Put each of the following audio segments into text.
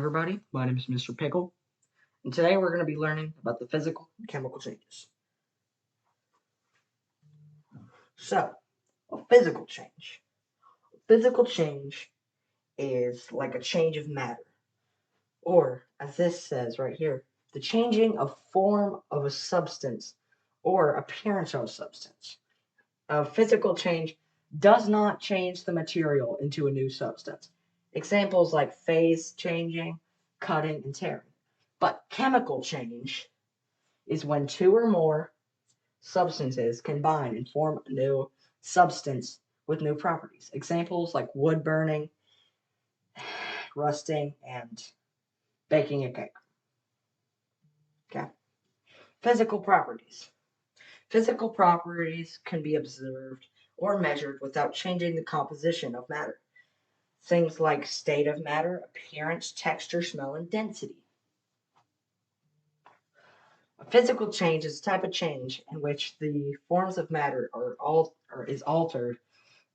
Everybody, my name is Mr. Pickle, and today we're going to be learning about the physical and chemical changes. So, a physical change. A physical change is like a change of matter, or as this says right here, the changing of form of a substance or appearance of a substance. A physical change does not change the material into a new substance. Examples like phase changing, cutting, and tearing. But chemical change is when two or more substances combine and form a new substance with new properties. Examples like wood burning, rusting, and baking a cake. Okay. Physical properties. Physical properties can be observed or measured without changing the composition of matter. Things like state of matter, appearance, texture, smell, and density. A physical change is a type of change in which the forms of matter is altered,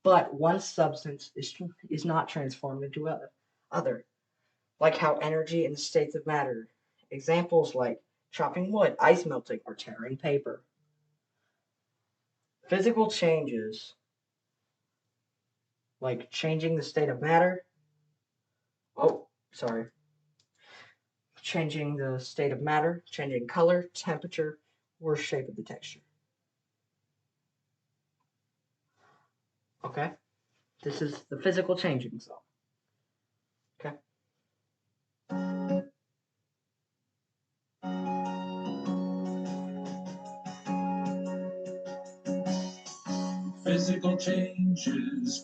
but one substance is not transformed into other, like how energy and the states of matter. Examples like chopping wood, ice melting, or tearing paper. Physical changes, like changing the state of matter. Changing the state of matter, changing color, temperature, or shape of the texture. Okay? This is the physical changing zone. Okay? Physical changes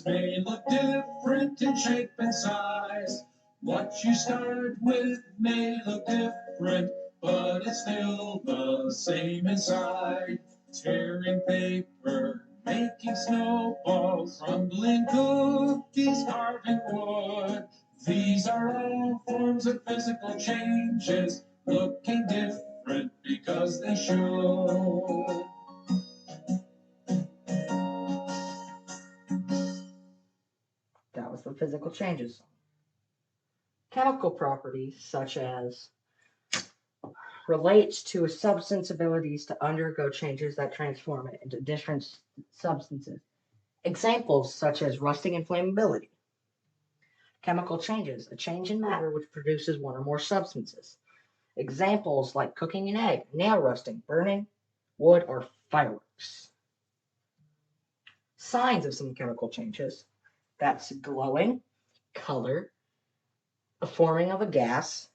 may look different in shape and size. What you start with may look different, but it's still the same inside. Tearing paper, making snowballs, crumbling cookies, carving wood. These are all forms of physical changes, looking different because they should. That was the physical changes. Chemical properties, such as relates to a substance's abilities to undergo changes that transform it into different substances. Examples such as rusting and flammability. Chemical changes, a change in matter which produces one or more substances. Examples like cooking an egg, nail rusting, burning wood, or fireworks. Signs of some chemical changes. That's glowing, color, the forming of a gas,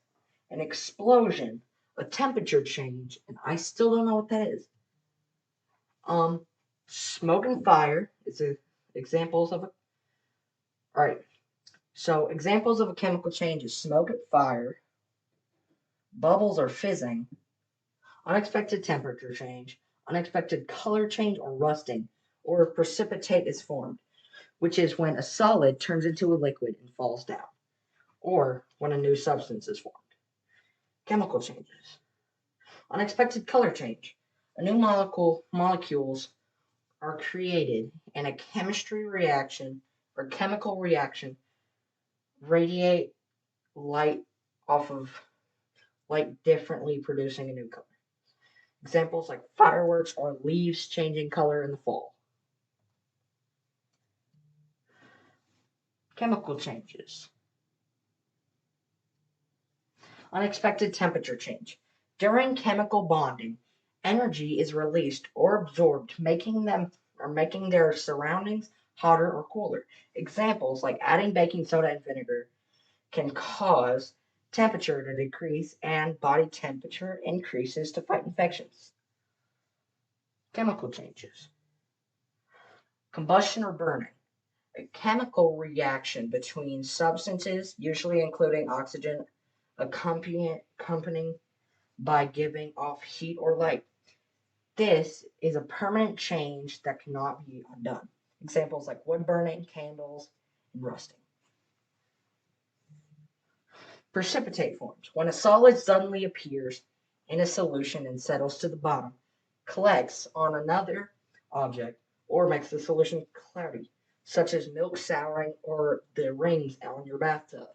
an explosion, a temperature change, and I still don't know what that is. Smoke and fire is examples of a. All right. So examples of a chemical change is smoke and fire, bubbles or fizzing, unexpected temperature change, unexpected color change or rusting, or precipitate is formed, which is when a solid turns into a liquid and falls down, or when a new substance is formed. Chemical changes. Unexpected color change. A new molecules are created in a chemistry reaction or chemical reaction radiate light off of light differently producing a new color. Examples like fireworks or leaves changing color in the fall. Chemical changes. Unexpected temperature change. During chemical bonding, energy is released or absorbed, making their surroundings hotter or cooler. Examples like adding baking soda and vinegar can cause temperature to decrease and body temperature increases to fight infections. Chemical changes. Combustion or burning. A chemical reaction between substances, usually including oxygen, accompanying by giving off heat or light. This is a permanent change that cannot be undone. Examples like wood burning, candles, and rusting. Precipitate forms. When a solid suddenly appears in a solution and settles to the bottom, collects on another object, or makes the solution cloudy, such as milk souring or the rings on your bathtub.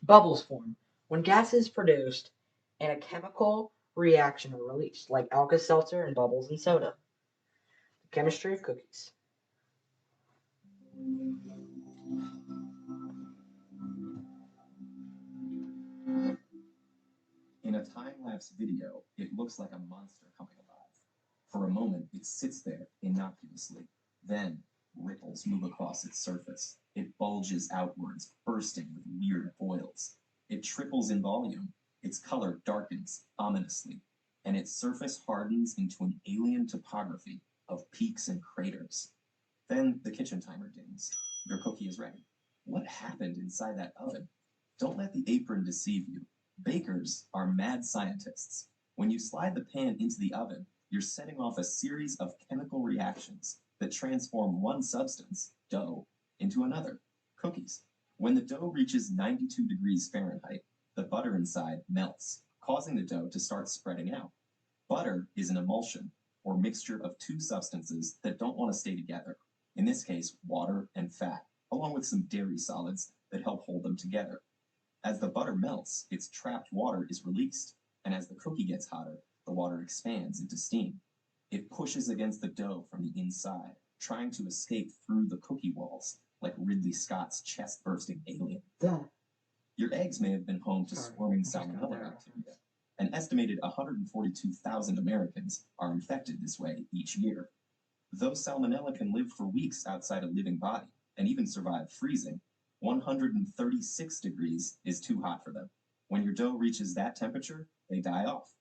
Bubbles form when gas is produced and a chemical reaction are released, like Alka-Seltzer and bubbles in soda. The chemistry of cookies. In a time-lapse video, it looks like a monster coming alive. For a moment, it sits there innocuously. Then, ripples move across its surface. It bulges outwards, bursting with weird boils. It triples in volume. Its color darkens ominously, and its surface hardens into an alien topography of peaks and craters. Then the kitchen timer dings. Your cookie is ready. What happened inside that oven? Don't let the apron deceive you. Bakers are mad scientists. When you slide the pan into the oven, you're setting off a series of chemical reactions that transform one substance, dough, into another, cookies. When the dough reaches 92 degrees Fahrenheit, the butter inside melts, causing the dough to start spreading out. Butter is an emulsion, or mixture of two substances that don't want to stay together. In this case, water and fat, along with some dairy solids that help hold them together. As the butter melts, its trapped water is released, and as the cookie gets hotter, the water expands into steam. It pushes against the dough from the inside, trying to escape through the cookie walls, like Ridley Scott's chest-bursting alien. Duh. Your eggs may have been home to Sorry, swarming I just got salmonella there. bacteria. An estimated 142,000 Americans are infected this way each year. Though salmonella can live for weeks outside a living body and even survive freezing, 136 degrees is too hot for them. When your dough reaches that temperature, they die off.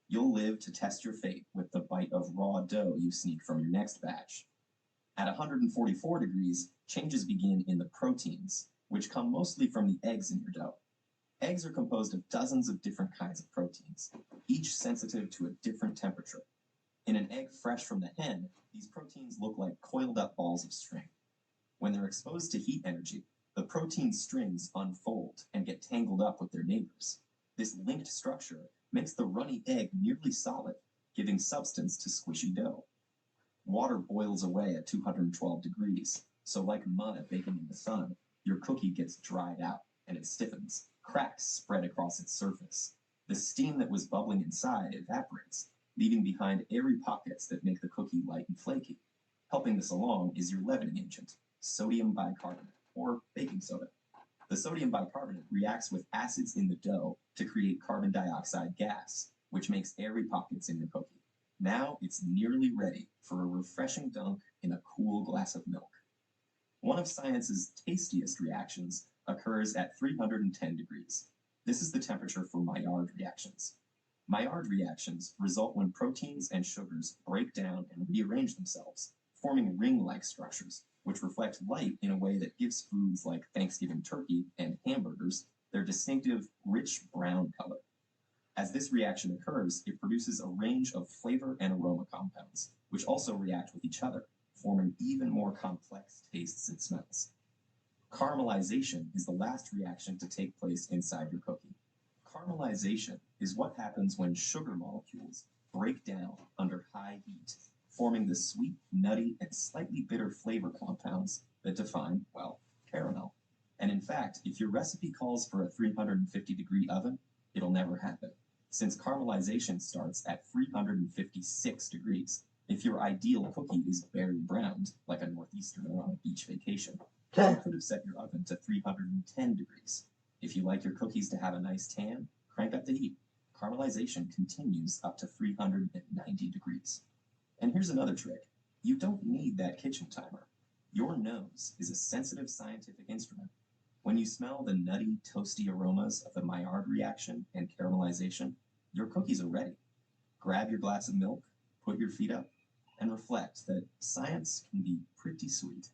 You'll live to test your fate with the bite of raw dough you sneak from your next batch. At 144 degrees, changes begin in the proteins, which come mostly from the eggs in your dough. Eggs are composed of dozens of different kinds of proteins, each sensitive to a different temperature. In an egg fresh from the hen, these proteins look like coiled up balls of string. When they're exposed to heat energy, the protein strings unfold and get tangled up with their neighbors. This linked structure makes the runny egg nearly solid, giving substance to squishy dough. Water boils away at 212 degrees, so like mud baking in the sun, your cookie gets dried out and it stiffens. Cracks spread across its surface. The steam that was bubbling inside evaporates, leaving behind airy pockets that make the cookie light and flaky. Helping this along is your leavening agent, sodium bicarbonate, or baking soda. The sodium bicarbonate reacts with acids in the dough to create carbon dioxide gas, which makes airy pockets in your cookie. Now it's nearly ready for a refreshing dunk in a cool glass of milk. One of science's tastiest reactions occurs at 310 degrees. This is the temperature for Maillard reactions. Maillard reactions result when proteins and sugars break down and rearrange themselves, forming ring-like structures, which reflect light in a way that gives foods like Thanksgiving turkey and hamburgers their distinctive, rich brown color. As this reaction occurs, it produces a range of flavor and aroma compounds, which also react with each other, forming even more complex tastes and smells. Caramelization is the last reaction to take place inside your cookie. Caramelization is what happens when sugar molecules break down under high heat, forming the sweet, nutty, and slightly bitter flavor compounds that define, well, caramel. And in fact, if your recipe calls for a 350-degree oven, it'll never happen, since caramelization starts at 356 degrees. If your ideal cookie is berry browned, like a Northeasterner on a beach vacation, you could have set your oven to 310 degrees. If you like your cookies to have a nice tan, crank up the heat. Caramelization continues up to 390 degrees. And here's another trick. You don't need that kitchen timer. Your nose is a sensitive scientific instrument. When you smell the nutty, toasty aromas of the Maillard reaction and caramelization, your cookies are ready. Grab your glass of milk, put your feet up, and reflect that science can be pretty sweet.